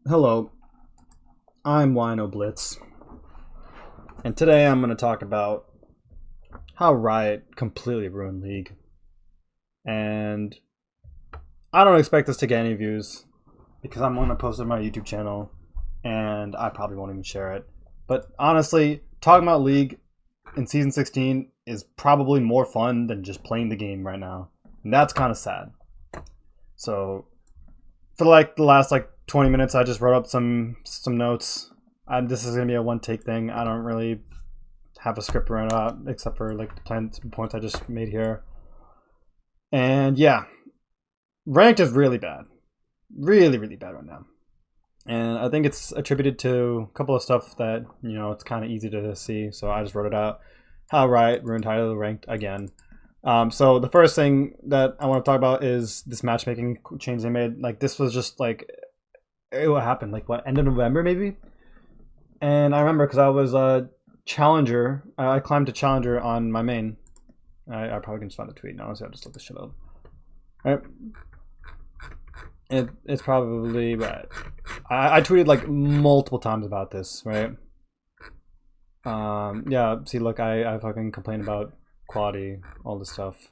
Hello, I'm Wino Blitz, and today I'm going to talk about how Riot completely ruined League. And I don't expect this to get any views because I'm going to post it on my YouTube channel, and I probably won't even share it. But honestly, talking about League in Season 16 is probably more fun than just playing the game right now, and that's kind of sad. So, for the last 20 minutes, I just wrote up some notes. This is gonna be a one take thing. I don't really have a script around it except for the points I just made here. And yeah, ranked is really bad, really bad right now. And I think it's attributed to a couple of stuff that it's kind of easy to see. So I just wrote it out. How Riot ruined title ranked again. So the first thing that I want to talk about is this matchmaking change they made. This was just what happened? End of November maybe? And I remember because I was a challenger. I climbed to challenger on my main. I probably can just find the tweet now, so I'll just look this shit up. Right? It's probably right. I tweeted multiple times about this, right? Yeah, see, look, I fucking complain about quality, all this stuff.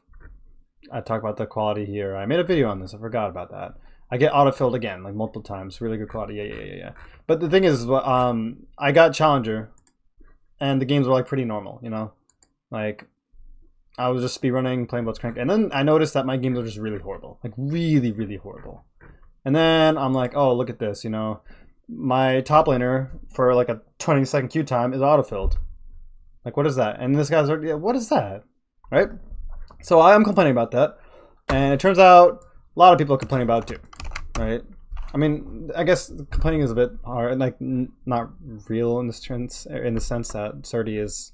I talk about the quality here. I made a video on this. I forgot about that. I get autofilled again, multiple times. Really good quality. Yeah. But the thing is, I got challenger, and the games were pretty normal. I was just speedrunning, playing Blitzcrank, and then I noticed that my games are just really horrible, really horrible. And then I'm like, oh, look at this. My top laner for a 20-second queue time is autofilled. What is that? And this guy's like, yeah, what is that? Right? So I'm complaining about that, and it turns out a lot of people are complaining about it too. Right? I mean, I guess complaining is a bit hard, not real in the sense that Surdy is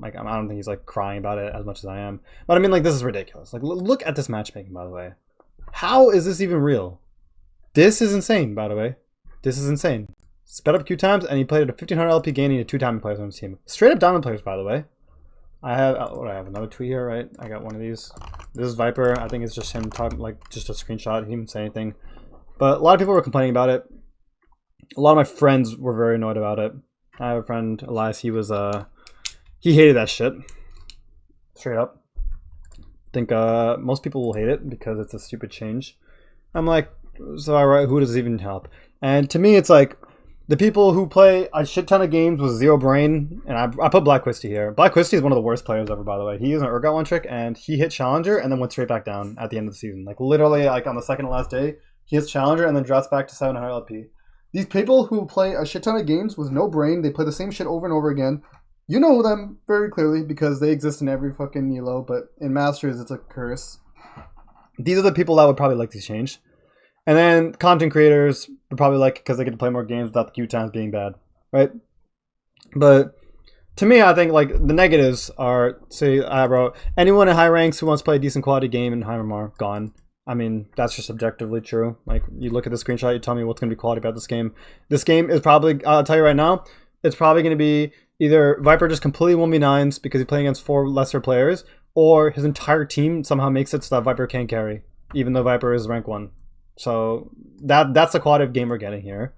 I don't think he's crying about it as much as I am. But I mean, this is ridiculous. Look at this matchmaking, by the way. How is this even real? This is insane, by the way. This is insane. Sped up queue times, and he played at a 1500 LP gaining to 2 diamond players on his team. Straight up diamond players, by the way. I have another tweet here, right? I got one of these. This is Viper. I think it's just him talking, just a screenshot. He didn't say anything. But a lot of people were complaining about it. A lot of my friends were very annoyed about it. I have a friend, Elias. He hated that shit. Straight up. I think most people will hate it because it's a stupid change. I'm like, so who does it even help? And to me, it's the people who play a shit ton of games with zero brain, and I put Black Quisty here. Black Quisty is one of the worst players ever, by the way. He used an Urgot one trick, and he hit Challenger and then went straight back down at the end of the season. Literally, on the second to last day, he hits Challenger and then drops back to 700 LP. These people who play a shit ton of games with no brain, they play the same shit over and over again. You know them very clearly because they exist in every fucking Elo, but in Masters, it's a curse. These are the people that would probably like this change. And then content creators would probably like it because they get to play more games without the queue times being bad, right? But to me, I think the negatives are, say, I wrote, anyone in high ranks who wants to play a decent quality game in Heimermar, gone. I mean, that's just objectively true. You look at the screenshot, you tell me what's going to be quality about this game. This game is probably, I'll tell you right now, it's probably going to be either Viper just completely 1v9s because he's playing against 4 lesser players, or his entire team somehow makes it so that Viper can't carry, even though Viper is rank 1. So that's the quality of game we're getting here.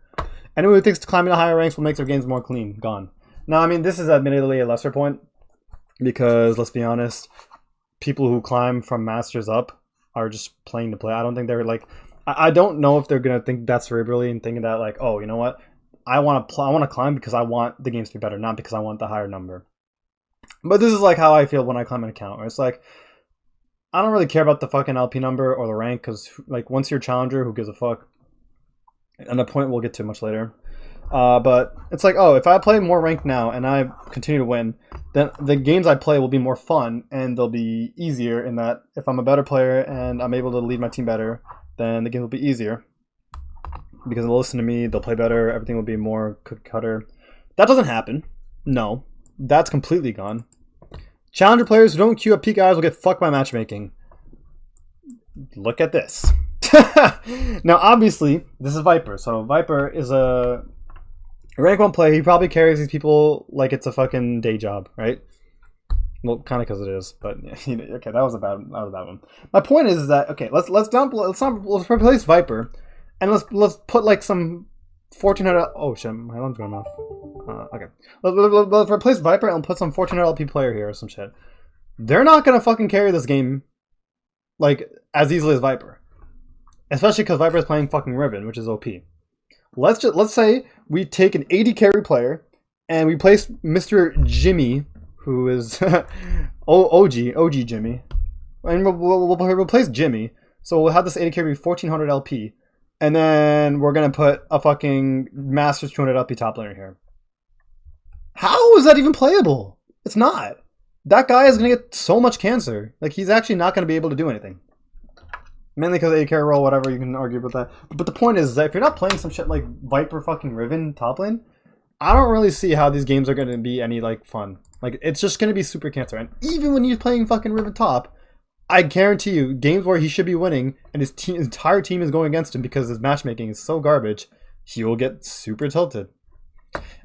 Anyone who thinks climbing to higher ranks will make their games more clean, gone. Now, I mean, this is admittedly a lesser point because, let's be honest, people who climb from Masters up are just playing to play. I don't think they're I don't know if they're going to think that cerebrally and thinking that oh, you know what? I want to climb because I want the games to be better, not because I want the higher number. But this is how I feel when I climb an account. Where it's I don't really care about the fucking LP number or the rank because once you're a challenger, who gives a fuck? And the point we'll get to much later. But it's oh, if I play more ranked now and I continue to win, then the games I play will be more fun and they'll be easier in that if I'm a better player and I'm able to lead my team better, then the game will be easier. Because they'll listen to me, they'll play better, everything will be more cookie cutter. That doesn't happen. No. That's completely gone. Challenger players who don't queue up peak guys will get fucked by matchmaking. Look at this. Now, obviously, this is Viper. So Viper is a rank 1 player. He probably carries these people like it's a fucking day job, right? Well, kind of because it is, but okay, that was a bad one. My point is that okay, let's replace Viper, and let's put some 1400. Oh shit, my alarm's going off. Okay. Let's replace Viper and put some 1400 LP player here or some shit. They're not gonna fucking carry this game like as easily as Viper, especially because Viper is playing fucking Riven, which is OP. Let's say we take an 80 carry player and we place Mr. Jimmy, who is OG Jimmy, and we'll replace Jimmy. So we'll have this 80 carry 1400 LP, and then we're gonna put a fucking Masters 200 LP top laner here. How is that even playable? It's not. That guy is gonna get so much cancer. Like, he's actually not gonna be able to do anything. Mainly because 80 carry roll, whatever, you can argue about that. But the point is that if you're not playing some shit like Viper fucking Riven top lane, I don't really see how these games are gonna be any like fun. Like, it's just gonna be super cancer. And even when he's playing fucking Riven top, I guarantee you, games where he should be winning and his entire team is going against him because his matchmaking is so garbage, he will get super tilted.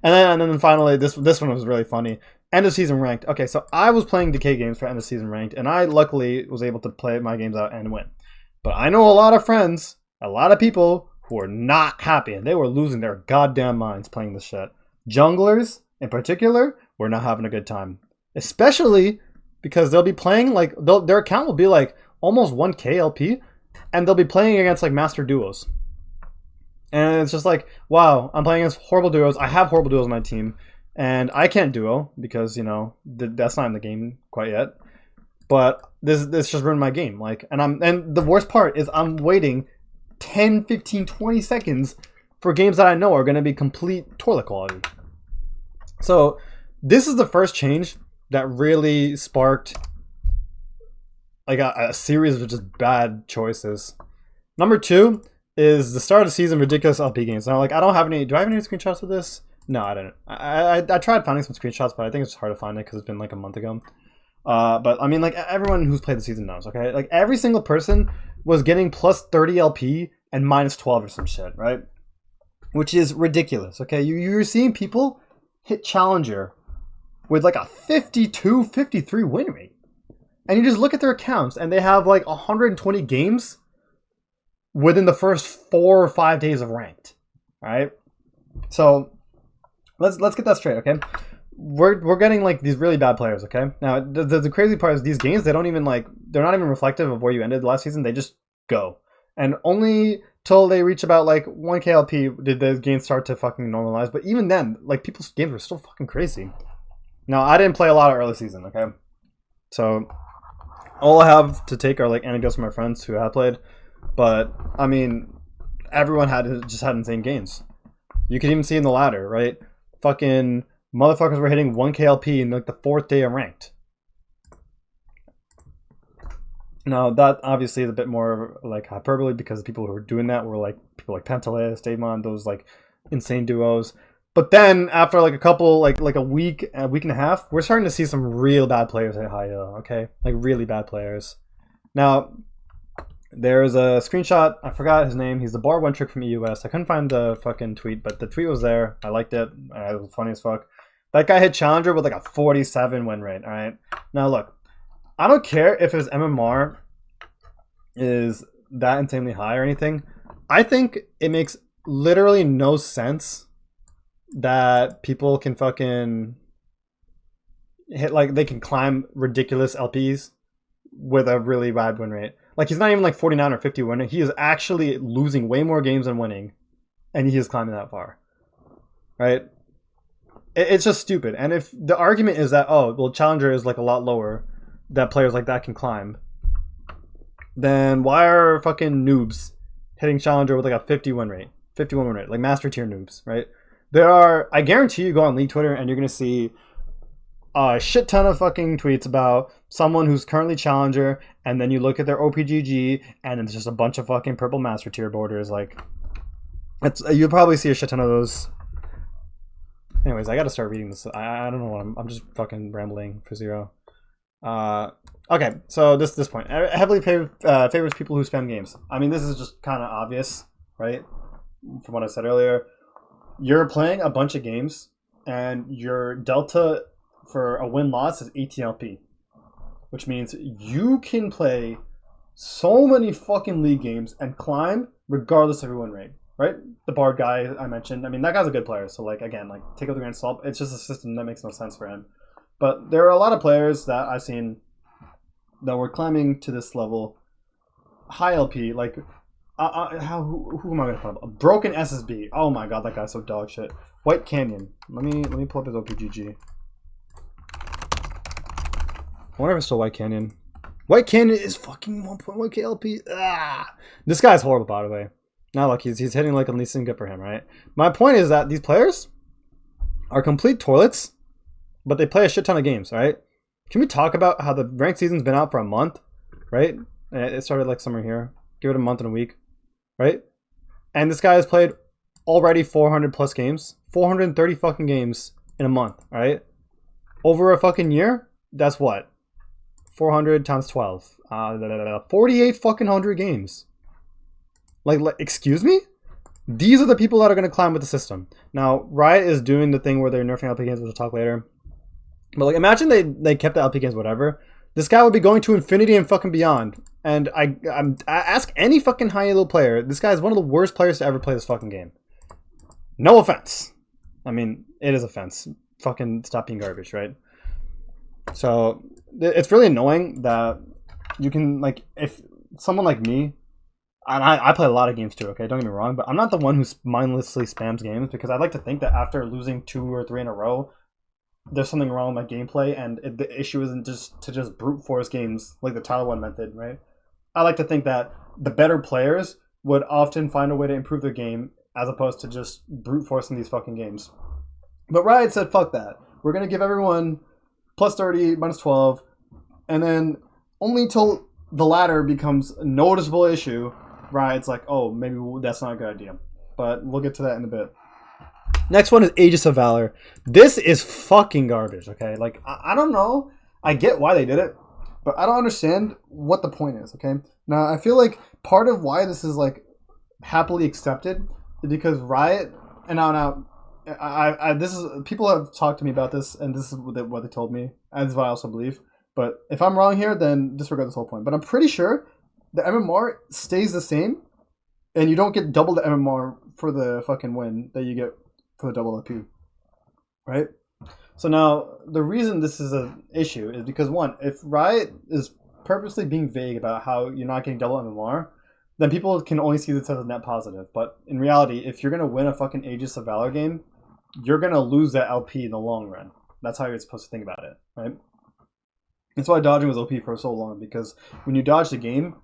And then finally, this one was really funny. End of season ranked. Okay, so I was playing Decay games for end of season ranked, and I luckily was able to play my games out and win. But I know a lot of friends, a lot of people who are not happy, and they were losing their goddamn minds playing this shit. Junglers, in particular, were not having a good time. Especially because they'll be playing, like, their account will be, like, almost 1k LP, and they'll be playing against, like, master duos. And it's just like, wow, I'm playing against horrible duos. I have horrible duos on my team, and I can't duo because, you know, that's not in the game quite yet. But this just ruined my game. Like, and the worst part is I'm waiting 10, 15, 20 seconds for games that I know are going to be complete toilet quality. So this is the first change that really sparked like a series of just bad choices. Number 2 is the start of the season ridiculous LP games. Now, like, I don't have any. Do I have any screenshots of this? No, I didn't. I tried finding some screenshots, but I think it's hard to find it because it's been like a month ago. But I mean, like, everyone who's played the season knows, okay? Like, every single person was getting plus 30 LP and minus 12 or some shit, right? Which is ridiculous, okay? You're seeing people hit Challenger with like a 52, 53 win rate. And you just look at their accounts and they have like 120 games within the first 4 or 5 days of ranked, right? So let's get that straight, okay? We're getting like these really bad players, okay? Now the crazy part is these games, they don't even like, they're not even reflective of where you ended last season. They just go, and only till they reach about like 1k LP did the games start to fucking normalize. But even then, like, people's games were still fucking crazy. Now, I didn't play a lot of early season, okay? So all I have to take are like anecdotes from my friends who have played. But I mean, everyone just had insane gains. You can even see in the ladder, right? Fucking motherfuckers were hitting 1k LP in like the 4th day of ranked. Now, that obviously is a bit more like hyperbole because the people who were doing that were like people like Pentalus, Damon, those like insane duos. But then after like a couple, like a week and a half, we're starting to see some real bad players at high elo, okay? Like really bad players. Now, there's a screenshot. I forgot his name. He's the bar one trick from EUS. I couldn't find the fucking tweet, but the tweet was there. I liked it. It was funny as fuck. That guy hit Challenger with like a 47 win rate, all right? Now, look, I don't care if his MMR is that insanely high or anything. I think it makes literally no sense that people can fucking hit, like, they can climb ridiculous LPs with a really bad win rate. Like, he's not even like 49 or 50 winning. He is actually losing way more games than winning, and he is climbing that far, right? It's just stupid. And if the argument is that, oh, well, Challenger is like a lot lower, that players like that can climb, then why are fucking noobs hitting Challenger with like a 51 win rate, like master tier noobs, right? There are, I guarantee you go on League Twitter and you're going to see a shit ton of fucking tweets about someone who's currently Challenger, and then you look at their OPGG and it's just a bunch of fucking purple master tier borders. Like, you'll probably see a shit ton of those. Anyways, I got to start reading this. I don't know what I'm just fucking rambling for zero. Okay, so this point. Heavily favors people who spam games. I mean, this is just kind of obvious, right? From what I said earlier. You're playing a bunch of games, and your delta for a win-loss is 18 LP. Which means you can play so many fucking league games and climb regardless of your win rate. right? The Bard guy I mentioned. I mean, that guy's a good player. So like again, like take out the grand salt. It's just a system that makes no sense for him. But there are a lot of players that I've seen that were climbing to this level, high LP. Like, who am I gonna put up? A broken SSB. Oh my god, that guy's so dog shit. White Canyon. Let me pull up his OPGG. I wonder if it's still White Canyon. White Canyon is fucking 1.1k LP. Ah, this guy's horrible, by the way. Now look, he's hitting like at least good for him, right? My point is that these players are complete toilets, but they play a shit ton of games, right? Can we talk about how the ranked season's been out for a month, right? It started like somewhere here. Give it a month and a week, right? And this guy has played already 400 plus games, 430 fucking games in a month, right? Over a fucking year, that's what? 400 times 12. 48 fucking hundred games. Like, excuse me? These are the people that are going to climb with the system. Now, Riot is doing the thing where they're nerfing LP games, which we'll talk later. But like, imagine they kept the LP games, whatever. This guy would be going to infinity and fucking beyond. And I ask any fucking high elo player, this guy is one of the worst players to ever play this fucking game. No offense. I mean, it is offense. Fucking stop being garbage, right? So it's really annoying that you can, like, if someone like me, and I play a lot of games too, okay, don't get me wrong, but I'm not the one who mindlessly spams games, because I'd like to think that after losing 2 or 3 in a row, there's something wrong with my gameplay, and the issue isn't just to just brute force games like the Tyler 1 method, right? I like to think that the better players would often find a way to improve their game as opposed to just brute forcing these fucking games. But Riot said, fuck that. We're going to give everyone plus 30, minus 12, and then only until the latter becomes a noticeable issue, Riot's like, oh, maybe that's not a good idea. But we'll get to that in a bit. Next one is Aegis of Valor. This is fucking garbage, okay? Like, I don't know. I get why they did it, but I don't understand what the point is, okay? Now, I feel like part of why this is, like, happily accepted is because Riot, and now this is, people have talked to me about this, and this is what they told me, and this is what I also believe. But if I'm wrong here, then disregard this whole point. But I'm pretty sure the MMR stays the same, and you don't get double the MMR for the fucking win that you get for the double LP, right? So now, the reason this is an issue is because, one, if Riot is purposely being vague about how you're not getting double MMR, then people can only see this as a net positive. But in reality, if you're going to win a fucking Aegis of Valor game, you're going to lose that LP in the long run. That's how you're supposed to think about it, right? That's why dodging was OP for so long, because when you dodge the game,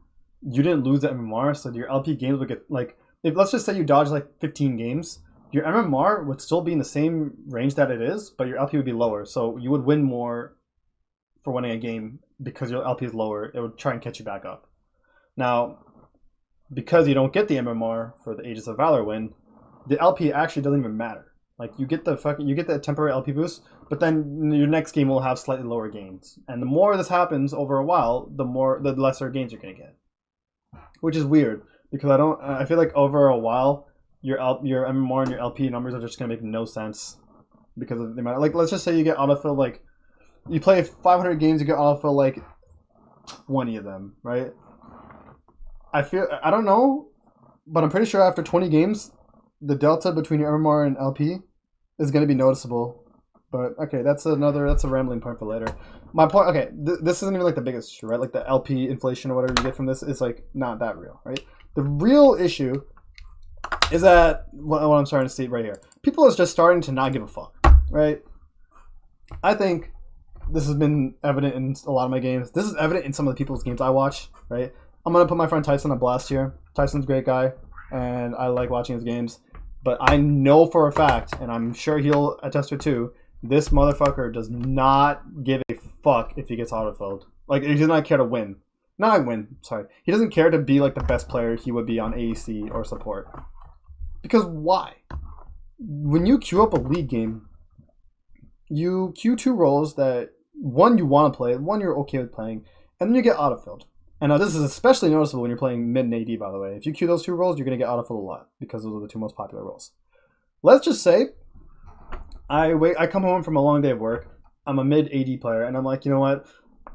you didn't lose the MMR, so your LP games would get, like, if let's just say you dodge like 15 games, your MMR would still be in the same range that it is, but your LP would be lower. So you would win more for winning a game because your LP is lower. It would try and catch you back up. Now, because you don't get the MMR for the Aegis of Valor win, the LP actually doesn't even matter. Like, you get the temporary LP boost, but then your next game will have slightly lower gains. And the more this happens over a while, the lesser gains you're gonna get. Which is weird, because I feel like over a while your MMR and your LP numbers are just gonna make no sense because of the amount. Like, let's just say you get autofill, like, you play 500 games, you get autofill like 20 of them, right? I don't know, but I'm pretty sure after 20 games, the delta between your MMR and LP is gonna be noticeable. But okay, that's a rambling point for later. My point, okay, this isn't even like the biggest issue, right? Like the LP inflation or whatever you get from this is like not that real, right? The real issue is that what I'm starting to see right here. People are just starting to not give a fuck, right? I think this has been evident in a lot of my games. This is evident in some of the people's games I watch, right? I'm going to put my friend Tyson on blast here. Tyson's a great guy, and I like watching his games. But I know for a fact, and I'm sure he'll attest to it too, this motherfucker does not give a fuck if he gets autofilled. Like, he does not care to win. Not win, sorry. He doesn't care to be like the best player he would be on AEC or support. Because why? When you queue up a league game, you queue 2 roles that, one, you want to play, one, you're okay with playing, and then you get autofilled. And now this is especially noticeable when you're playing mid and AD, by the way. If you queue those 2 roles, you're going to get autofilled a lot, because those are the 2 most popular roles. Let's just say, I come home from a long day of work, I'm a mid AD player, and I'm like, you know what?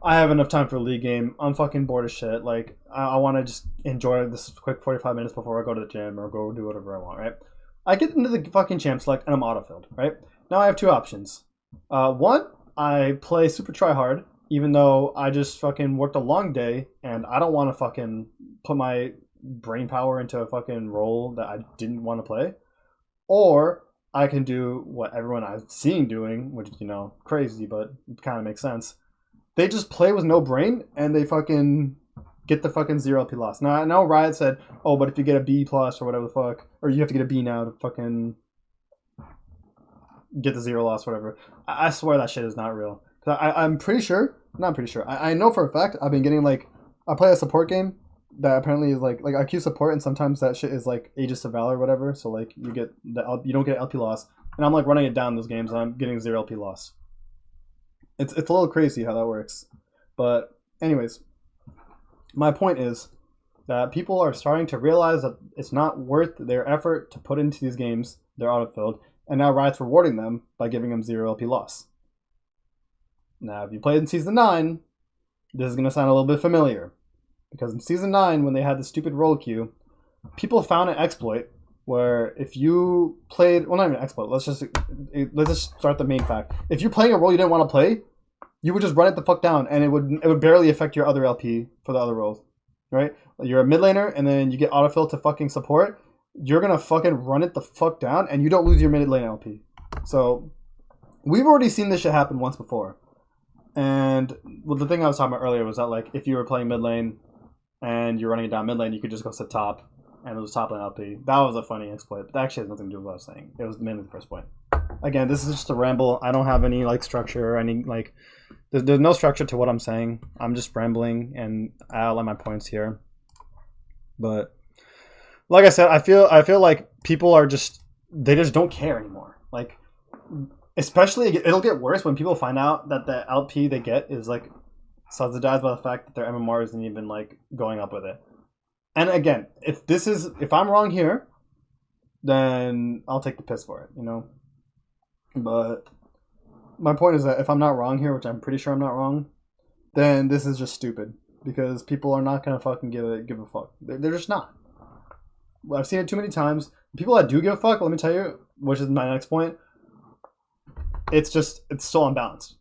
I have enough time for a league game. I'm fucking bored as shit. Like, I want to just enjoy this quick 45 minutes before I go to the gym or go do whatever I want, right? I get into the fucking champ select and I'm autofilled, right? Now I have two options. One, I play super try hard, even though I just fucking worked a long day and I don't want to fucking put my brain power into a fucking role that I didn't want to play. Or I can do what everyone I've seen doing, which is, crazy, but it kind of makes sense. They just play with no brain and they fucking get the fucking 0 LP loss. Now I know Riot said, oh, but if you get a B plus or whatever the fuck, or you have to get a B now to fucking get the 0 loss, whatever. I swear that shit is not real. I'm pretty sure, not pretty sure. I know for a fact I've been getting like, I play a support game that apparently is like IQ support, and sometimes that shit is like Aegis of Valor or whatever. So like you don't get LP loss, and I'm like running it down those games, and I'm getting 0 LP loss. It's a little crazy how that works, but anyways, my point is that people are starting to realize that it's not worth their effort to put into these games. They're autofilled, and now Riot's rewarding them by giving them 0 LP loss. Now, if you played in Season 9, this is going to sound a little bit familiar. Because in Season 9, when they had the stupid roll queue, people found an exploit where if you played... Well, not even an exploit. Let's just start the main fact. If you're playing a role you didn't want to play, you would just run it the fuck down, and it would barely affect your other LP for the other roles. Right? You're a mid laner, and then you get autofill to fucking support. You're going to fucking run it the fuck down, and you don't lose your mid lane LP. So, we've already seen this shit happen once before. And well, the thing I was talking about earlier was that like if you were playing mid lane and you're running it down mid lane, you could just go sit top and it was top lane LP. That was a funny exploit, but that actually has nothing to do with what I was saying. It was mainly the first point. Again, this is just a ramble. I don't have any like structure or any like. There's no structure to what I'm saying. I'm just rambling and I outline my points here. But like I said, I feel like people are they just don't care anymore. Like. Especially, it'll get worse when people find out that the LP they get is like subsidized by the fact that their MMR isn't even like going up with it. And again, if I'm wrong here, then I'll take the piss for it, But my point is that if I'm not wrong here, which I'm pretty sure I'm not wrong, then this is just stupid because people are not gonna fucking give a fuck. They're just not. I've seen it too many times. People that do give a fuck, let me tell you, which is my next point. It's still unbalanced.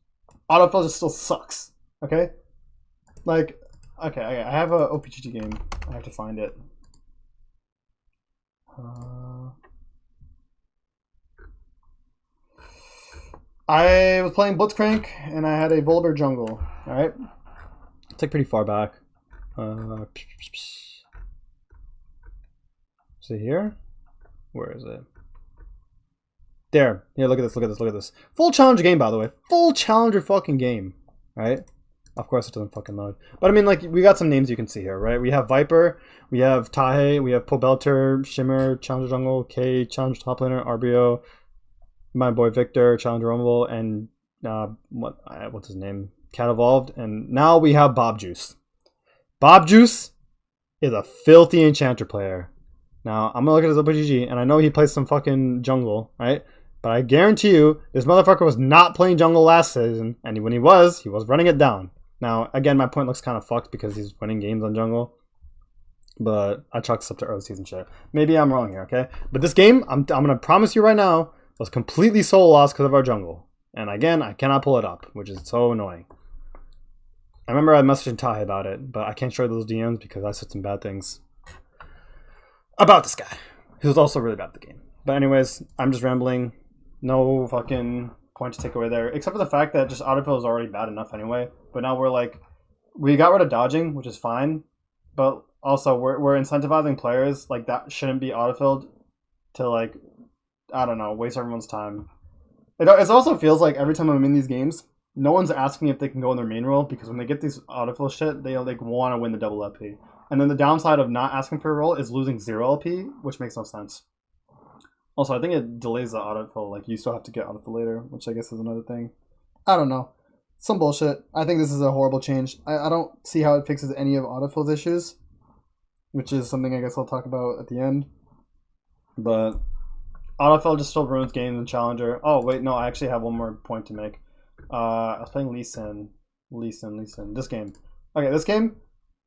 Autofill just still sucks. Okay? Like, okay, I have a OPGG game. I have to find it. I was playing Blitzcrank, and I had a Volibear jungle. Alright? It's like pretty far back. Is it here? Where is it? There. Yeah, look at this. Full challenger game, by the way. Full challenger fucking game. Right? Of course it doesn't fucking load. But I mean, like, we got some names you can see here, right? We have Viper, we have Tahe, we have Pobelter, Shimmer, Challenger Jungle, K, Challenger Top Laner, RBO, my boy Victor, Challenger Rumble, and what's his name? Cat Evolved. And now we have Bob Juice. Bob Juice is a filthy enchanter player. Now, I'm going to look at his OPGG, and I know he plays some fucking jungle, right? But I guarantee you, this motherfucker was not playing jungle last season, and when he was running it down. Now, again, my point looks kind of fucked because he's winning games on jungle. But I chalk this up to early season shit. Maybe I'm wrong here, okay? But this game, I'm going to promise you right now, was completely solo lost because of our jungle. And again, I cannot pull it up, which is so annoying. I remember I messaged Tahe about it, but I can't show those DMs because I said some bad things about this guy, who was also really bad at the game. But anyways, I'm just rambling. No fucking point to take away there, except for the fact that just autofill is already bad enough anyway. But now we got rid of dodging, which is fine. But also, we're incentivizing players like that shouldn't be autofilled to like, I don't know, waste everyone's time. It also feels like every time I'm in these games, no one's asking if they can go in their main role because when they get these autofill shit, they like want to win the double LP. And then the downside of not asking for a role is losing 0 LP, which makes no sense. Also, I think it delays the autofill. Like, you still have to get autofill later, which I guess is another thing. I don't know. Some bullshit. I think this is a horrible change. I don't see how it fixes any of autofill's issues, which is something I guess I'll talk about at the end. But autofill just still ruins games in Challenger. Oh, wait, no, I actually have one more point to make. I was playing Lee Sin, Lee Sin. This game. Okay, this game.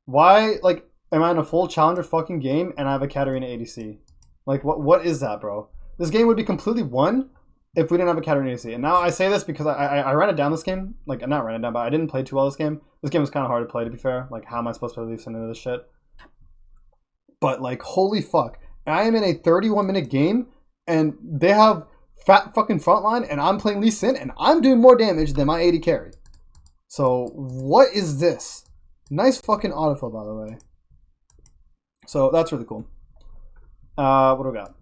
Why, like, am I in a full challenger fucking game and I have a Katarina ADC? Like, what is that, bro? This game would be completely won if we didn't have a Katarina ADC. And now I say this because I ran it down this game. Like, not ran it down, but I didn't play too well this game. This game was kind of hard to play, to be fair. Like, how am I supposed to play Lee Sin into this shit? But, like, holy fuck. I am in a 31-minute game and they have fat fucking frontline and I'm playing Lee Sin and I'm doing more damage than my AD carry. So, what is this? Nice fucking autofill, by the way. So, that's really cool. What do we got?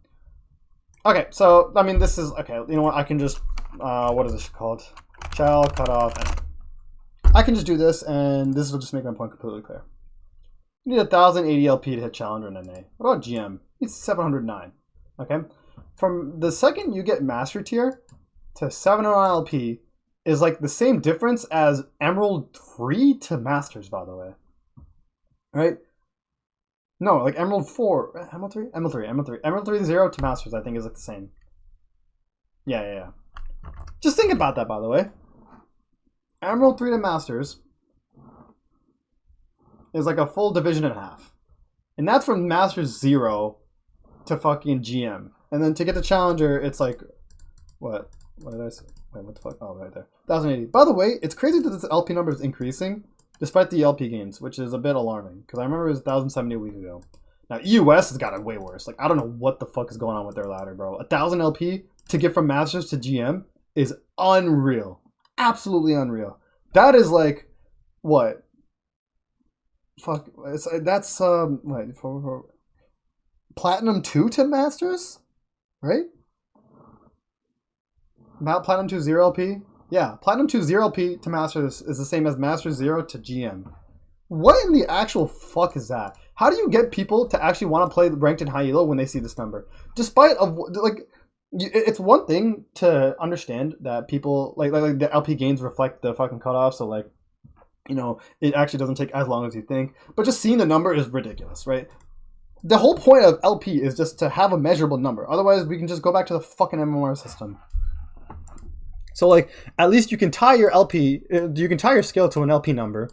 Okay, so, I mean, this is... Okay, you know what? I can just... what is this called? Shell, cut off. I can just do this, and this will just make my point completely clear. You need 1080 LP to hit Challenger and NA. What about GM? It's 709. Okay? From the second you get Master Tier to 709 LP is like the same difference as Emerald 3 to Masters, by the way. Right? No, like Emerald 4. Emerald 3? Emerald 3 0 to Masters, I think, is like the same. Yeah. Just think about that, by the way. Emerald 3 to Masters is like a full division and a half. And that's from Masters 0 to fucking GM. And then to get to Challenger, it's like... What? What did I say? Wait, what the fuck? Oh, right there. 1080. By the way, it's crazy that this LP number is increasing despite the LP gains, which is a bit alarming. Because I remember it was 1070 a week ago. Now, EUS has got it way worse. Like, I don't know what the fuck is going on with their ladder, bro. 1000 LP to get from Masters to GM is unreal. Absolutely unreal. That is like... What? Fuck. That's, wait, for Platinum 2 to Masters? Right? Platinum 2 0 LP? Yeah, Platinum 2 0 LP to Masters is the same as Masters 0 to GM. What in the actual fuck is that? How do you get people to actually want to play ranked in high elo when they see this number? Despite of like, it's one thing to understand that people like the LP gains reflect the fucking cutoff, so like, you know, it actually doesn't take as long as you think. But just seeing the number is ridiculous, right? The whole point of LP is just to have a measurable number. Otherwise, we can just go back to the fucking MMR system. So, like, at least you can tie your LP, you can tie your skill to an LP number.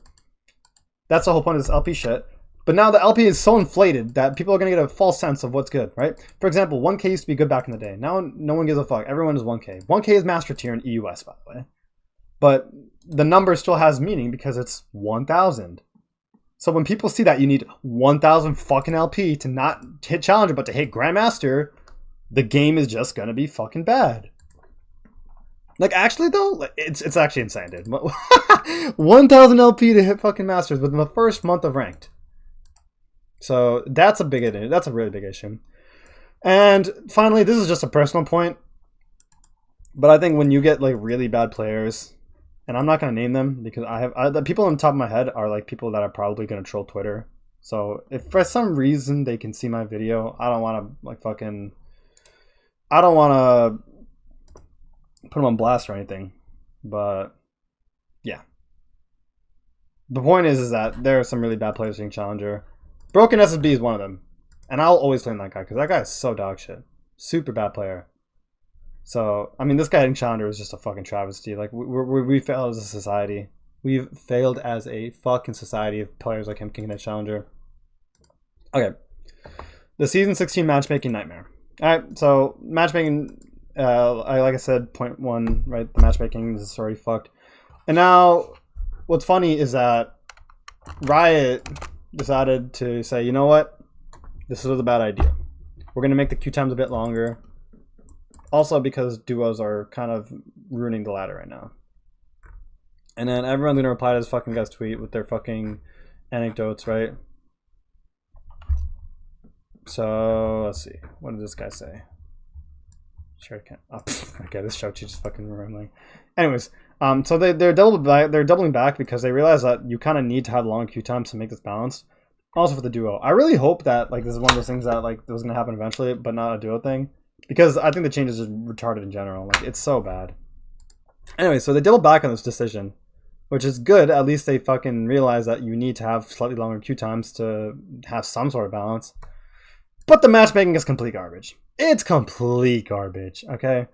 That's the whole point of this LP shit. But now the LP is so inflated that people are going to get a false sense of what's good, right? For example, 1K used to be good back in the day. Now no one gives a fuck. Everyone is 1K. 1K is Master Tier in EUS, by the way. But the number still has meaning because it's 1000. So when people see that you need 1000 fucking LP to not hit Challenger but to hit Grandmaster, the game is just going to be fucking bad. Like, actually, though, it's actually insane, dude. 1000 LP to hit fucking Masters within the first month of ranked. So, that's a big issue. That's a really big issue. And finally, this is just a personal point. But I think when you get, like, really bad players, and I'm not going to name them because the people on the top of my head are, like, people that are probably going to troll Twitter. So, if for some reason they can see my video, I don't want to, like, fucking... I don't want to put them on blast or anything, but yeah. The point is that there are some really bad players in Challenger. Broken SSB is one of them, and I'll always blame that guy because that guy is so dog shit. Super bad player. So I mean, this guy in Challenger is just a fucking travesty. Like we failed as a society. We've failed as a fucking society of players like him kicking at Challenger. Okay, the season 16 matchmaking nightmare. All right, so matchmaking. Like I said, point one, right? The matchmaking is already fucked. And now, what's funny is that Riot decided to say, you know what? This is a bad idea. We're going to make the queue times a bit longer. Also because duos are kind of ruining the ladder right now. And then everyone's going to reply to this fucking guy's tweet with their fucking anecdotes, right? So, let's see. What did this guy say? Sure, I can't. Oh, okay, this show just fucking rambling. Anyways, so they're doubling back because they realize that you kind of need to have long queue times to make this balanced. Also for the duo, I really hope that like this is one of those things that like was gonna happen eventually, but not a duo thing, because I think the changes are retarded in general. Like it's so bad. Anyway, so they doubled back on this decision, which is good. At least they fucking realize that you need to have slightly longer queue times to have some sort of balance. But the matchmaking is complete garbage. It's complete garbage, okay?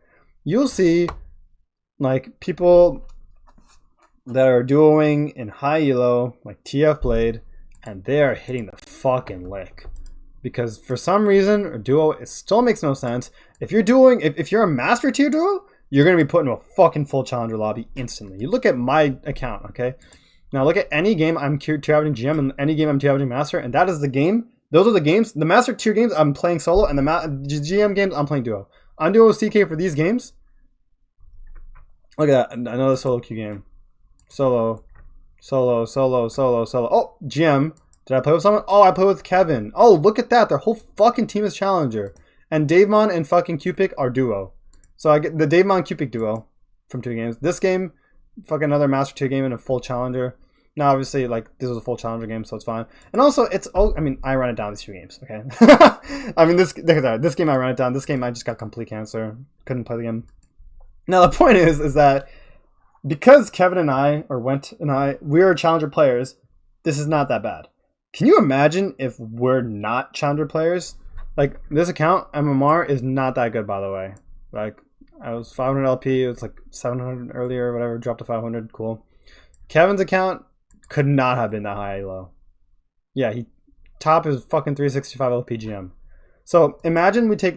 You'll see, like, people that are duoing in high elo, like TF Blade, and they are hitting the fucking lick. Because for some reason, a duo, it still makes no sense. If you're doing, if you're a master tier duo, you're going to be put into a fucking full challenger lobby instantly. You look at my account, okay? Now look at any game I'm tier averaging GM and any game I'm tier averaging master, and that is the game. Those are the games. The master tier games I'm playing solo, and the GM games I'm playing duo. I'm duo CK for these games. Look at that. Another solo queue game. Solo. Oh, GM. Did I play with someone? Oh, I play with Kevin. Oh, look at that. Their whole fucking team is challenger. And Davemon and fucking Cupic are duo. So I get the Davemon Cupic duo from 2 games. This game, fucking another master tier game and a full challenger. Now, obviously, like, this was a full challenger game, so it's fine. And also, it's, oh, I mean, I ran it down these 2 games, okay? I mean, this game I ran it down. This game I just got complete cancer. Couldn't play the game. Now, the point is that because Kevin and I, or Went and I, we're challenger players, this is not that bad. Can you imagine if we're not challenger players? Like, this account, MMR, is not that good, by the way. Like, I was 500 LP, it was like 700 earlier, whatever, dropped to 500, cool. Kevin's account could not have been that high low. Yeah, he top is fucking 365 LP GM. So imagine we take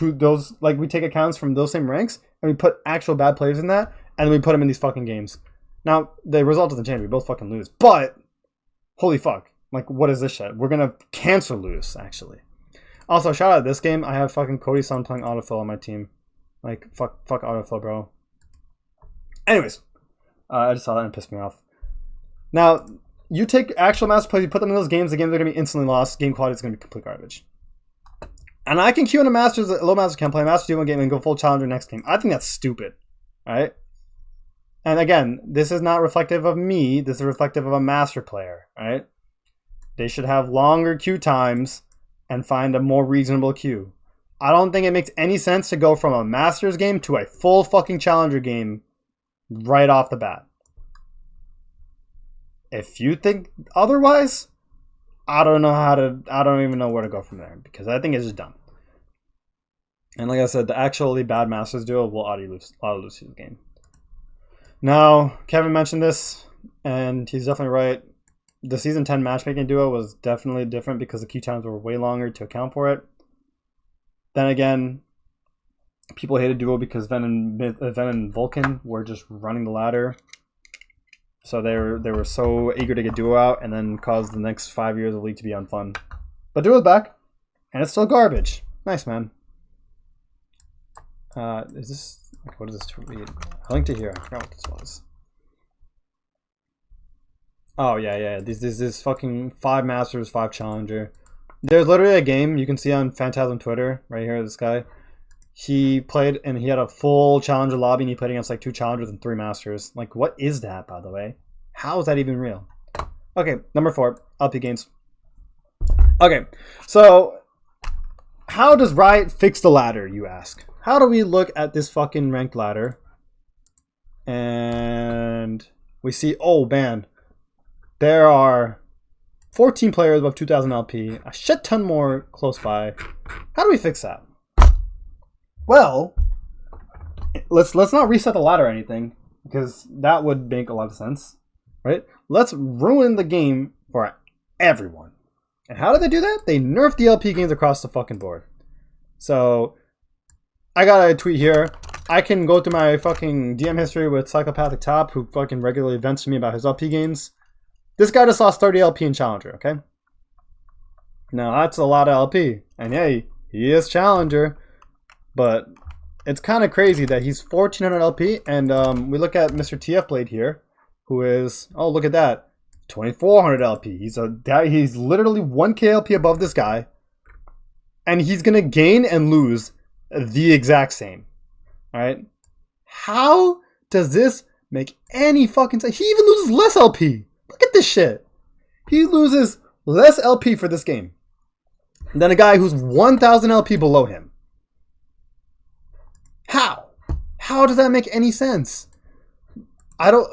we take accounts from those same ranks and we put actual bad players in that and we put them in these fucking games. Now, the result doesn't change, we both fucking lose, but holy fuck. Like, what is this shit? We're gonna cancel lose, actually. Also, shout out this game. I have fucking Cody-san playing autofill on my team. Like, fuck autofill, bro. Anyways, I just saw that and it pissed me off. Now, you take actual master players, you put them in those games, the games are gonna be instantly lost. Game quality is gonna be complete garbage. And I can queue in a low master can play a master 2-1 game and go full challenger next game. I think that's stupid, right? And again, this is not reflective of me. This is reflective of a master player, right? They should have longer queue times and find a more reasonable queue. I don't think it makes any sense to go from a Masters game to a full fucking Challenger game right off the bat. If you think otherwise, I don't even know where to go from there because I think it's just dumb. And like I said, the actually bad Masters duo will auto lose the game. Now, Kevin mentioned this, and he's definitely right. The Season 10 matchmaking duo was definitely different because the queue times were way longer to account for it. Then again, people hated duo because Ven and Vulcan were just running the ladder. So they were so eager to get duo out and then cause the next 5 years of League to be unfun. But duo's back, and it's still garbage. Nice, man. Is this... What is this to read? I linked it here. I forgot what this was. Oh, yeah. This is fucking 5 Masters, 5 Challenger. There's literally a game you can see on Phantasm Twitter, right here, this guy. He played, and he had a full Challenger lobby, and he played against like 2 Challengers and 3 Masters. Like, what is that, by the way? How is that even real? Okay, number 4, LP games. Okay, so how does Riot fix the ladder, you ask? How do we look at this fucking ranked ladder and we see, oh man, there are 14 players above 2,000 LP, a shit ton more close by. How do we fix that? Well, let's not reset the ladder or anything because that would make a lot of sense, right? Let's ruin the game for everyone. And how do they do that? They nerf the LP games across the fucking board. So I got a tweet here. I can go through my fucking DM history with Psychopathic Top, who fucking regularly vents to me about his LP games. This guy just lost 30 LP in Challenger, okay? Now, that's a lot of LP. And hey, he is Challenger. But it's kind of crazy that he's 1,400 LP. And we look at Mr. TF Blade here, who is, oh, look at that. 2,400 LP. He's literally 1k LP above this guy. And he's going to gain and lose the exact same. Alright? How does this make any fucking sense? He even loses less LP. Look at this shit. He loses less LP for this game than a guy who's 1,000 LP below him. How? How does that make any sense? I don't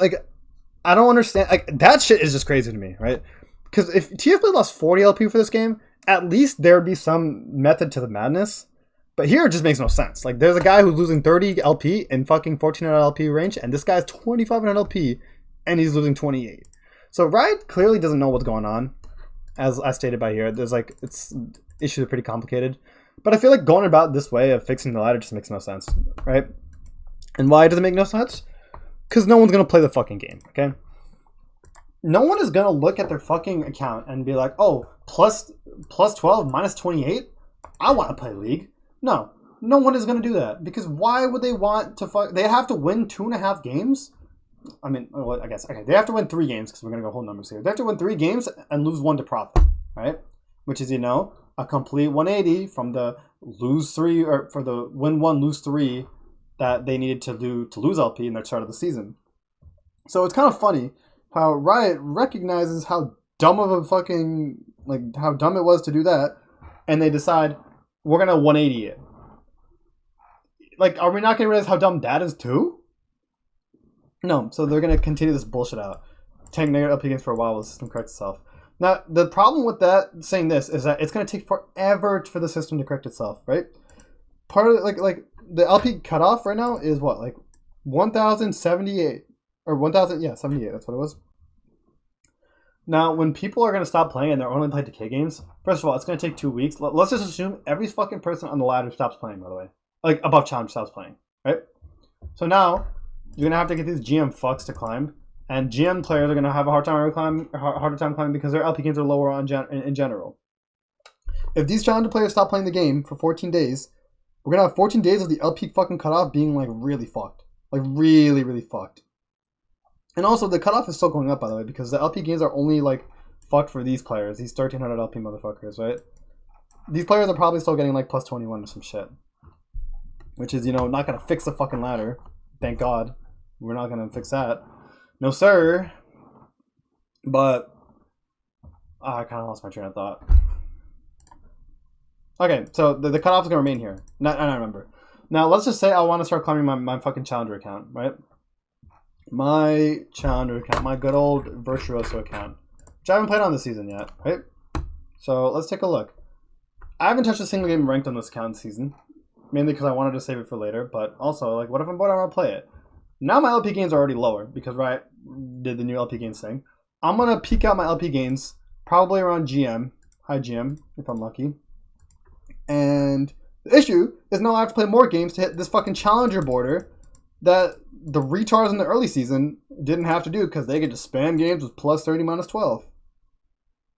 understand. Like, that shit is just crazy to me, right? Because if TF lost 40 LP for this game, at least there would be some method to the madness. But here it just makes no sense. Like, there's a guy who's losing 30 LP in fucking 1,400 LP range, and this guy's 2,500 LP and he's losing 28. So Riot clearly doesn't know what's going on, as stated by here. There's like issues are pretty complicated, but I feel like going about this way of fixing the ladder just makes no sense, right? And why does it make no sense? Because no one's gonna play the fucking game, okay? No one is gonna look at their fucking account and be like, oh, plus 12 minus 28. I want to play League. No one is gonna do that, because why would they want to fuck? They have to win 2.5 games. I mean, well, I guess, okay, they have to win 3 games, because we're going to go whole numbers here. They have to win 3 games and lose 1 to profit, right? Which is, a complete 180 from the lose 3, or for the win 1, lose 3 that they needed to do to lose LP in their start of the season. So it's kind of funny how Riot recognizes how dumb of a fucking, like, how dumb it was to do that, and they decide, we're going to 180 it. Like, are we not going to realize how dumb that is too? No, so they're going to continue this bullshit out. Tank negative LP games for a while while the system corrects itself. Now, the problem with that, saying this, is that it's going to take forever for the system to correct itself, right? Part of it, like the LP cutoff right now is what? Like 1,078. Or 1,000, yeah, 78, that's what it was. Now, when people are going to stop playing and they're only playing decay games, first of all, it's going to take 2 weeks. Let's just assume every fucking person on the ladder stops playing, by the way. Like, above challenge stops playing, right? So now you're gonna have to get these GM fucks to climb, and GM players are gonna have a harder time climbing because their LP games are lower in general. If these challenger players stop playing the game for 14 days, we're gonna have 14 days of the LP fucking cutoff being like really fucked, like really, really fucked. And also the cutoff is still going up, by the way, because the LP games are only like fucked for these players, these 1,300 LP motherfuckers, right? These players are probably still getting like plus 21 or some shit, which is not gonna fix the fucking ladder. Thank God. We're not going to fix that. No, sir. But I kind of lost my train of thought. Okay, so the cutoff is going to remain here. I don't remember. Now, let's just say I want to start climbing my fucking Challenger account, right? My Challenger account. My good old Virtuoso account. Which I haven't played on this season yet, right? So, let's take a look. I haven't touched a single game ranked on this account this season. Mainly because I wanted to save it for later. But also, like, what if I'm bored? I want to play it. Now my LP gains are already lower because Riot did the new LP gains thing. I'm going to peak out my LP gains probably around GM, high GM, if I'm lucky. And the issue is now I have to play more games to hit this fucking challenger border that the retards in the early season didn't have to do because they could just spam games with plus 30, minus 12.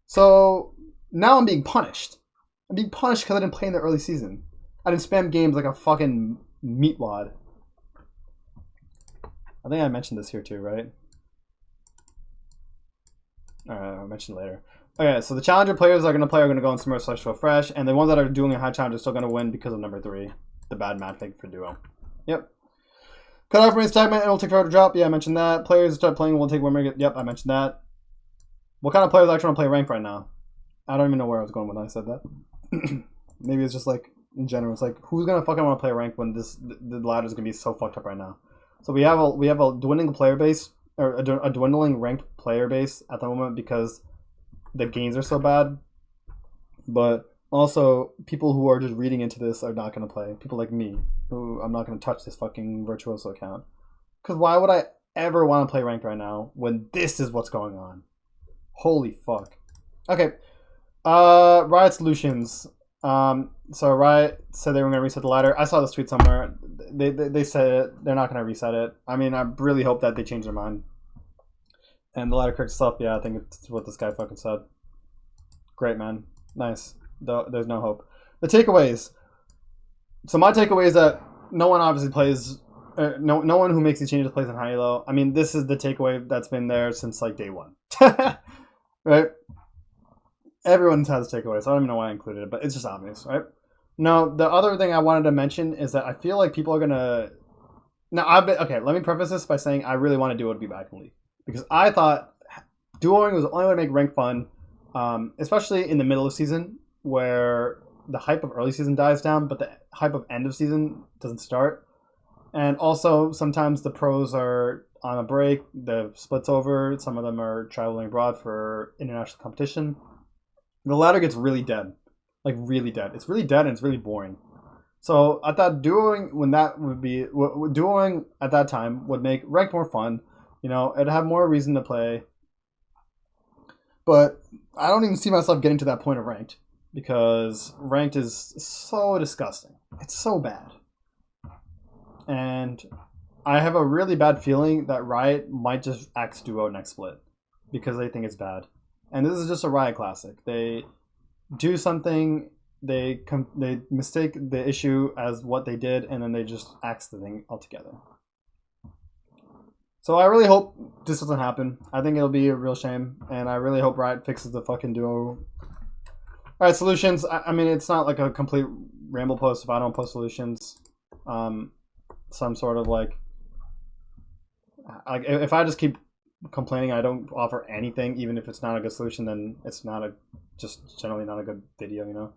So now I'm being punished. I'm being punished because I didn't play in the early season. I didn't spam games like a fucking meatwad. I think I mentioned this here too, right? Alright, I'll mention it later. Okay, so the challenger players are going to go on Smurf / Fresh, and the ones that are doing a high challenge are still going to win because of number 3, the bad mad fig for duo. Yep. Cutoff remains stagnant and it'll take forever to drop. Yeah, I mentioned that. Players start playing will take 1 minute. Yep, I mentioned that. What kind of players actually want to play rank right now? I don't even know where I was going when I said that. Maybe it's just like, in general, it's like, who's going to fucking want to play rank when the ladder is going to be so fucked up right now? So we have a dwindling player base, or a dwindling ranked player base at the moment because the gains are so bad. But also, people who are just reading into this are not going to play. People like me, who I'm not going to touch this fucking Virtuoso account. Because why would I ever want to play ranked right now when this is what's going on? Holy fuck. Okay. Riot Solutions. So Riot said they were going to reset the ladder. I saw this tweet somewhere. They said it. They're not going to reset it. I mean, I really hope that they change their mind. And the ladder corrects itself. Yeah, I think it's what this guy fucking said. Great, man. Nice. There's no hope. The takeaways. So my takeaway is that no one obviously plays. No one who makes these changes plays in high elo. I mean, this is the takeaway that's been there since like day 1. Right? Everyone has takeaways, so I don't even know why I included it, but it's just obvious, right? Now, the other thing I wanted to mention is that I feel like people are gonna. Okay, let me preface this by saying I really want to Duo to be back in League because I thought duoing was the only way to make rank fun, especially in the middle of season where the hype of early season dies down, but the hype of end of season doesn't start. And also, sometimes the pros are on a break, the split's over, some of them are traveling abroad for international competition. The ladder gets really dead. Like, really dead. It's really dead and it's really boring. So, I thought duoing at that time would make rank more fun. You know, I'd have more reason to play. But I don't even see myself getting to that point of ranked because ranked is so disgusting. It's so bad. And I have a really bad feeling that Riot might just axe duo next split because they think it's bad. And this is just a Riot classic. They do something, they mistake the issue as what they did, and then they just axe the thing altogether. So I really hope this doesn't happen. I think it'll be a real shame, and I really hope Riot fixes the fucking duo. Alright, solutions. I mean, it's not like a complete ramble post if I don't post solutions. Some sort of like if I just keep complaining I don't offer anything, even if it's not a good solution, then it's not just generally not a good video, you know.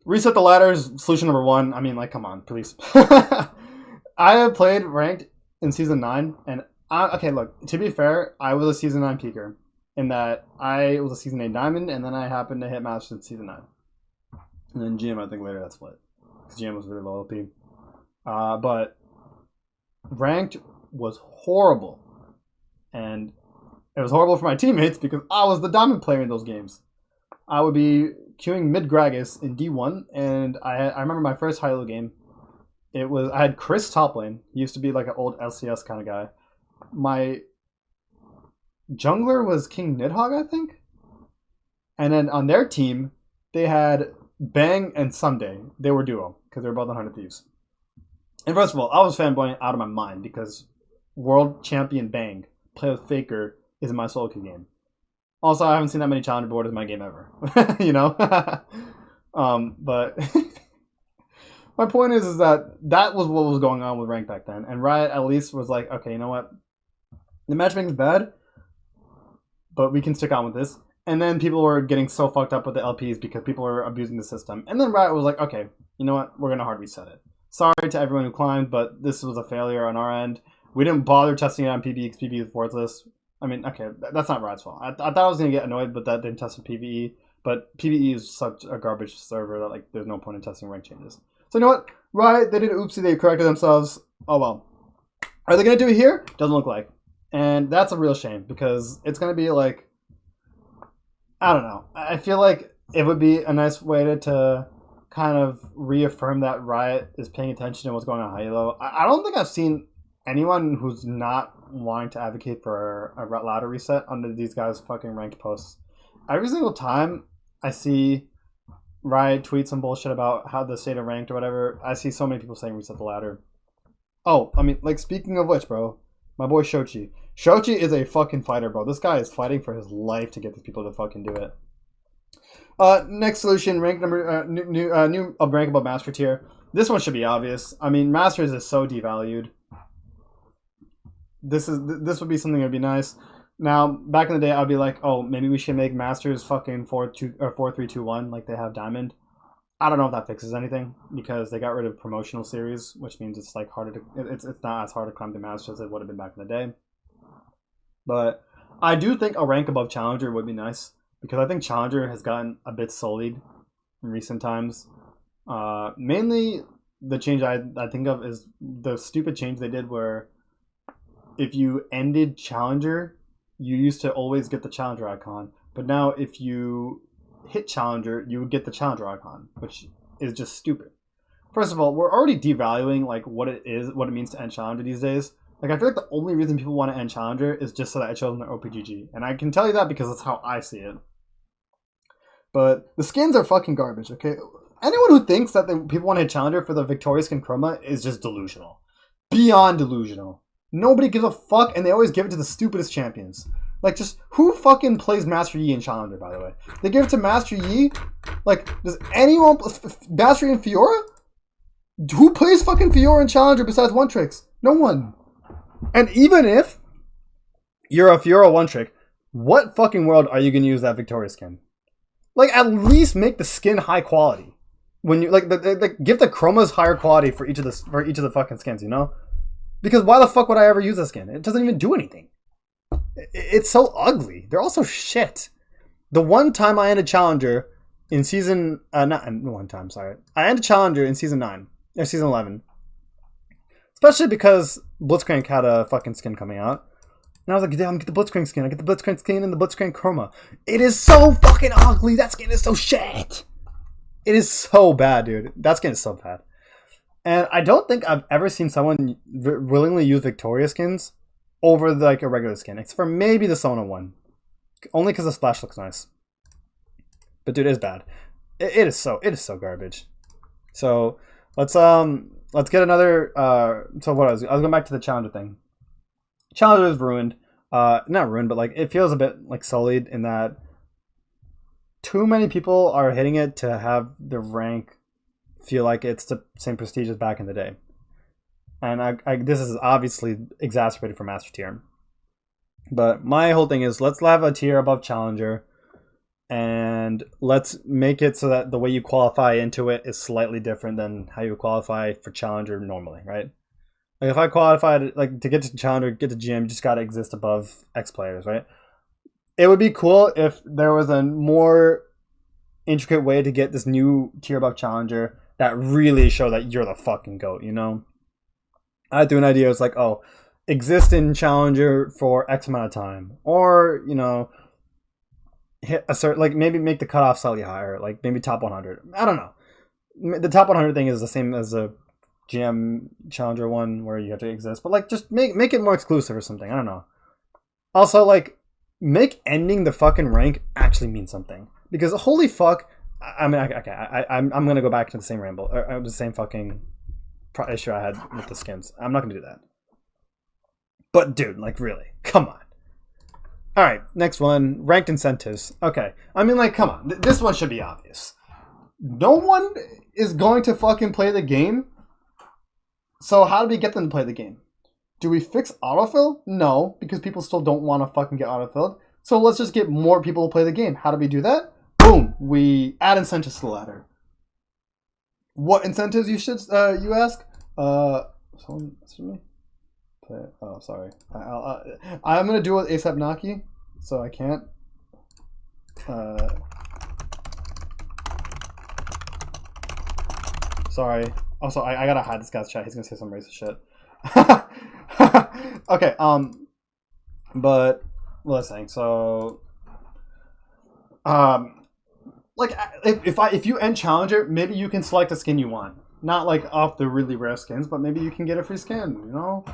Reset the ladders, solution number 1. I mean, like, come on, please. I have played ranked in season 9, and okay, look, to be fair, I was a season 9 peaker in that I was a season 8 diamond, and then I happened to hit Masters in season 9, and then GM I think later that split because GM was really low LP. But ranked was horrible, and it was horrible for my teammates because I was the diamond player in those games. I would be queuing mid Gragas in D1, and I remember my first high-low game. I had Chris top lane. He used to be like an old LCS kind of guy. My jungler was King Nidhogg, I think. And then on their team, they had Bang and Sunday. They were duo because they were both 100 Thieves. And first of all, I was fanboying out of my mind because World Champion Bang, play with Faker, is in my solo queue game. Also, I haven't seen that many challenger boards in my game ever. You know? But my point is that was what was going on with rank back then. And Riot at least was like, okay, you know what? The matchmaking is bad, but we can stick on with this. And then people were getting so fucked up with the LPs because people were abusing the system. And then Riot was like, okay, you know what? We're going to hard reset it. Sorry to everyone who climbed, but this was a failure on our end. We didn't bother testing it on PvE because PvE is worthless. I mean, okay, that's not Riot's fault. I thought I was going to get annoyed, but that didn't test with PvE. But PvE is such a garbage server that like there's no point in testing rank changes. So you know what? Riot, they did an oopsie. They corrected themselves. Oh well. Are they going to do it here? Doesn't look like. And that's a real shame because it's going to be like, I don't know. I feel like it would be a nice way to kind of reaffirm that Riot is paying attention to what's going on Halo. I don't think I've seen anyone who's not wanting to advocate for a ladder reset under these guys' fucking ranked posts. Every single time I see Riot tweet some bullshit about how the state of ranked or whatever, I see so many people saying reset the ladder. Oh, I mean, like, speaking of which, bro, my boy Shochi. Shochi is a fucking fighter, bro. This guy is fighting for his life to get these people to fucking do it. Next solution, rank number new rank above master tier. This one should be obvious. I mean, masters is so devalued. This would be something that would be nice. Now, back in the day, I'd be like, oh, maybe we should make masters fucking 4-3-2-1 like they have diamond. I don't know if that fixes anything because they got rid of promotional series, which means it's like harder to it's not as hard to climb the masters as it would have been back in the day. But I do think a rank above challenger would be nice because I think challenger has gotten a bit sullied in recent times. Mainly the change I think of is the stupid change they did where if you ended challenger, you used to always get the challenger icon, but now if you hit challenger, you would get the challenger icon, which is just stupid. First of all, we're already devaluing like what it means to end challenger these days. Like, I feel like the only reason people want to end challenger is just so that it shows in their OPGG, and I can tell you that because that's how I see it. But the skins are fucking garbage. Okay, anyone who thinks that people want to hit challenger for the Victoria skin chroma is just delusional, beyond delusional. Nobody gives a fuck, and they always give it to the stupidest champions. Like, just who fucking plays Master Yi in Challenger, by the way? They give it to Master Yi? Like, does anyone... Master Yi and Fiora? Who plays fucking Fiora in Challenger besides One Tricks? No one. And even if you're a Fiora One Trick, what fucking world are you going to use that Victoria skin? Like, at least make the skin high quality. When you, like, give the chromas higher quality for each of the fucking skins, you know? Because why the fuck would I ever use this skin? It doesn't even do anything. It's so ugly. They're also shit. The one time I ended challenger in season not one time, sorry. I ended challenger in season 9 or season 11. Especially because Blitzcrank had a fucking skin coming out. And I was like, damn, get the Blitzcrank skin. I get the Blitzcrank skin and the Blitzcrank Chroma. It is so fucking ugly. That skin is so shit. It is so bad, dude. That skin is so bad. And I don't think I've ever seen someone willingly use Victoria skins over like a regular skin, except for maybe the Sona one. Only because the splash looks nice. But dude, it is bad. It is so garbage. So let's get another. So what I was going back to the Challenger thing. Challenger is ruined. Not ruined, but like it feels a bit like sullied in that too many people are hitting it to have the rank feel like it's the same prestige as back in the day. And this is obviously exacerbated for Master Tier. But my whole thing is let's have a tier above Challenger, and let's make it so that the way you qualify into it is slightly different than how you qualify for Challenger normally, right? Like if I qualified like to get to Challenger, get to GM, you just gotta exist above X players, right? It would be cool if there was a more intricate way to get this new tier above Challenger that really show that you're the fucking GOAT, you know? I threw an idea, it's like, oh, exist in Challenger for X amount of time. Or, you know, hit a certain, like maybe make the cutoff slightly higher, like maybe top 100. I don't know. The top 100 thing is the same as a GM Challenger one where you have to exist, but like just make it more exclusive or something. I don't know. Also, like, make ending the fucking rank actually mean something. Because holy fuck, I mean, okay, I'm gonna go back to the same ramble, or the same fucking issue I had with the skins. I'm not gonna do that. But dude, like really, come on. All right, next one, ranked incentives. Okay, I mean, like, come on, this one should be obvious. No one is going to fucking play the game. So how do we get them to play the game? Do we fix autofill? No, because people still don't want to fucking get autofilled. So let's just get more people to play the game. How do we do that? Boom! We add incentives to the ladder. What incentives you should you ask? Someone message me. Oh, sorry. I'm gonna do it with ASAP Naki, so I can't. Sorry. Also, I gotta hide this guy's chat. He's gonna say some racist shit. Okay. But what was I saying? So, like if you end Challenger, maybe you can select a skin you want. Not like off the really rare skins, but maybe you can get a free skin. You know,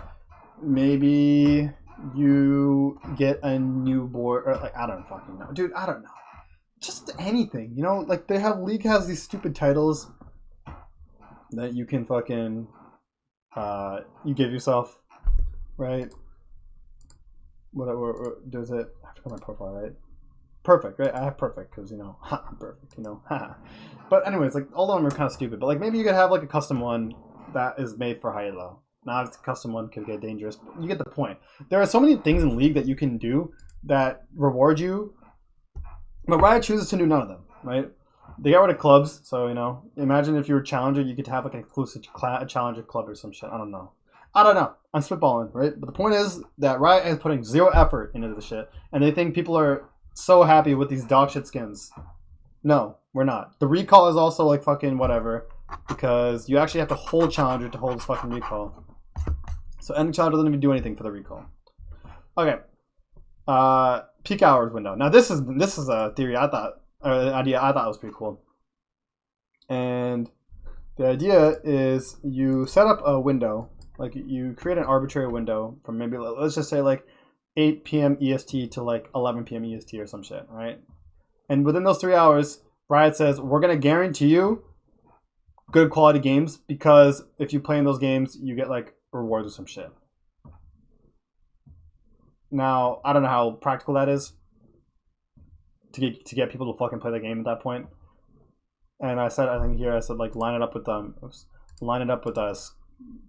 maybe you get a new board. Or like I don't fucking know, dude. I don't know. Just anything. You know, like they have League has these stupid titles that you can fucking you give yourself, right? Whatever does it? I have to put my profile right. Perfect, right? I have perfect because you know I'm perfect, you know. But anyways, like all of them are kind of stupid. But like maybe you could have like a custom one that is made for high elo. Now it's a custom one could get dangerous. But you get the point. There are so many things in League that you can do that reward you, but Riot chooses to do none of them, right? They got rid of clubs, so you know. Imagine if you were Challenger, you could have like an exclusive Challenger club or some shit. I don't know. I'm spitballing, right? But the point is that Riot is putting zero effort into this shit, and they think people are so happy with these dog shit skins. No, we're not. The recall is also like fucking whatever, because you actually have to hold Challenger to hold this fucking recall. So ending Challenger doesn't even do anything for the recall. Okay. Peak hours window. Now this is a theory an idea I thought was pretty cool. And the idea is you set up a window, like you create an arbitrary window from maybe let's just say like 8 p.m. EST to like 11 p.m. EST or some shit, right? And within those 3 hours, Riot says we're gonna guarantee you good quality games because if you play in those games, you get like rewards or some shit. Now I don't know how practical that is to get people to fucking play the game at that point. And I said like line it up with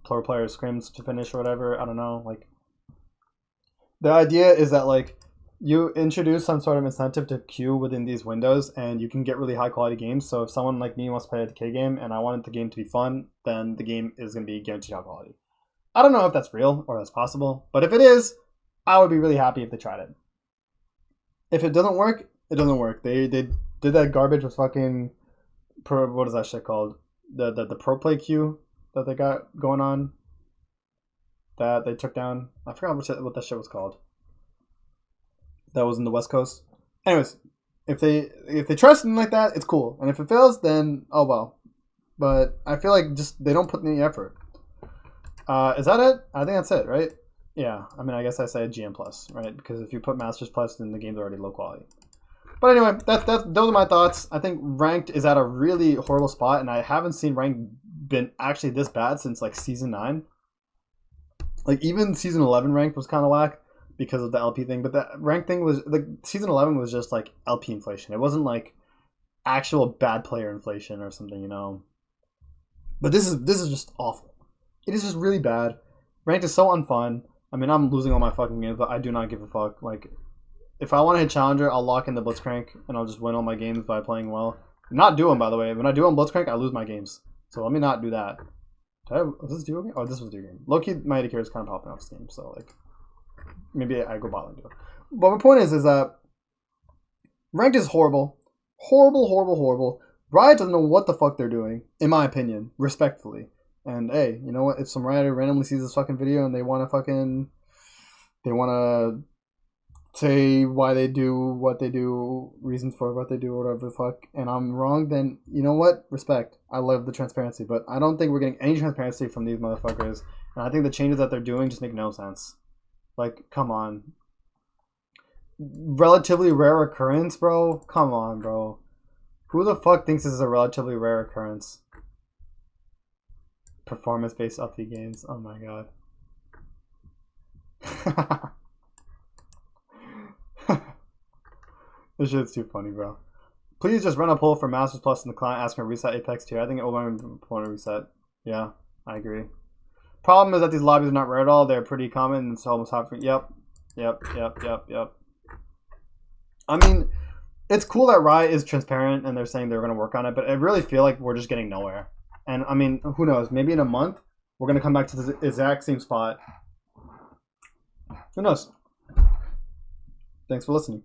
pro player scrims to finish or whatever. I don't know. Like the idea is that like you introduce some sort of incentive to queue within these windows, and you can get really high quality games. So if someone like me wants to play a Decay game and I wanted the game to be fun, then the game is going to be guaranteed high quality. I don't know if that's real or that's possible, but if it is, I would be really happy if they tried it. If it doesn't work, it doesn't work. They did that garbage with fucking what is that shit called? The pro play queue that they got going on that they took down. I forgot what that shit was called. that was in the West Coast. Anyways, if they trust me like that, it's cool. And if it fails, then oh well. But I feel like just they don't put any effort. Is that it? I think that's it, right? Yeah. I mean, I guess I said GM plus, right? Because if you put Masters plus, then the game's already low quality. But anyway, those are my thoughts. I think ranked is at a really horrible spot, and I haven't seen ranked been actually this bad since like season 9. Like even season 11 ranked was kind of whack because of the LP thing, but the ranked thing was like season 11 was just like LP inflation. It wasn't like actual bad player inflation or something, you know. But this is just awful. It is just really bad. Ranked is so unfun. I mean, I'm losing all my fucking games, but I do not give a fuck. Like, if I want to hit Challenger, I'll lock in the Blitzcrank, and I'll just win all my games by playing well. Not do them, by the way. When I do them Blitzcrank, I lose my games. So let me not do that. Was this duo game? Oh, this was duo game. Low-key, my AD carry is kind of popping off this game, so, like, maybe I go bot and do it. But my point is that ranked is horrible. Horrible, horrible, horrible. Riot doesn't know what the fuck they're doing, in my opinion, respectfully. And hey, you know what? If some Rioter randomly sees this fucking video and they want to say why they do what they do, reasons for what they do, whatever the fuck, and I'm wrong, then you know what? Respect. I love the transparency, but I don't think we're getting any transparency from these motherfuckers. And I think the changes that they're doing just make no sense. Like, come on. Relatively rare occurrence, bro? Come on, bro. Who the fuck thinks this is a relatively rare occurrence? Performance-based upbeat games. Oh my god. This shit's too funny, bro. Please just run a poll for Masters Plus in the client asking to reset Apex tier. I think it will want to reset. Yeah, I agree. Problem is that these lobbies are not rare at all. They're pretty common. It's almost hot for. Yep. I mean, it's cool that Riot is transparent and they're saying they're going to work on it, but I really feel like we're just getting nowhere. And I mean, who knows? Maybe in a month, we're going to come back to the exact same spot. Who knows? Thanks for listening.